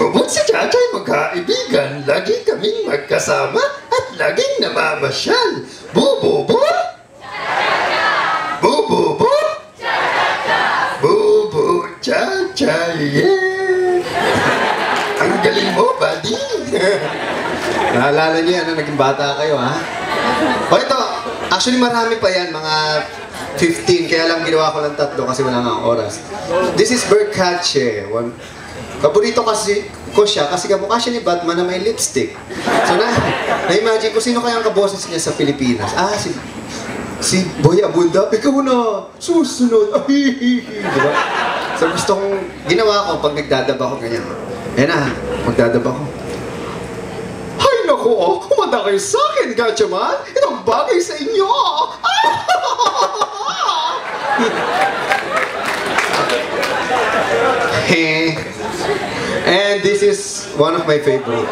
Bubut si Chachay magkaibigan, lagi kaming magkasama at laging namamasyal. Bububu! Bububu! Bubu Chachay, yeah! Ang galing mo, buddy! Naalala niyo yan, naging bata kayo, ha? O ito, actually marami pa yan, mga 15, kaya lang ginawa ko lang 3 kasi wala nga ang oras. This is Berkache. Paborito kasi ko siya kasi kamukha siya ni Batman na may lipstick. So na-imagine ko sino kaya ang kaboses niya sa Pilipinas. Ah, si Boy Abunda. Ikaw na, susunod. Diba? So gusto kong, ginawa ko pag nagdadaba ko ganyan. Ayan na, magdadaba ko. Hay nako, umanda kayo sa akin, Gatchaman. Itong bagay sa inyo. And this is one of my favorite.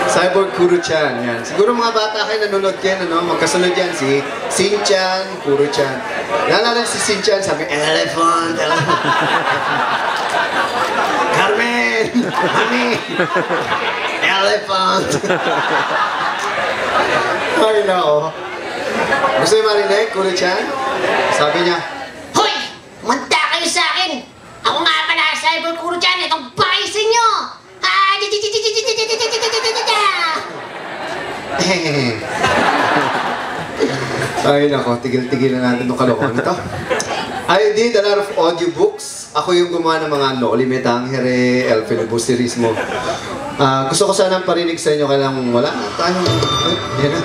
Cyborg Kuro-chan, yan. Siguro mga bata kayo nanonood yan, ano? Magkasunod yan, si Shin-chan, Kuro-chan. Naalala si Shin-chan, sabi, elephant, elephant. Carmen! Honey! Elephant! Ay, nako. Gusto niyo marinig, Kuro-chan? Sabi niya, Hoy! Manta kayo sa akin! Ako nga pala, Cyborg Kuro-chan, itong bahay sa inyo! Ay nako, tigil-tigil na natin itong kalokohan ito. I did a lot of audiobooks. Ako yung gumawa ng mga Loli Metangere, El Filibusterismo. Gusto ko sanang parinig sa inyo, kaya lang wala. Tayo. Yan na.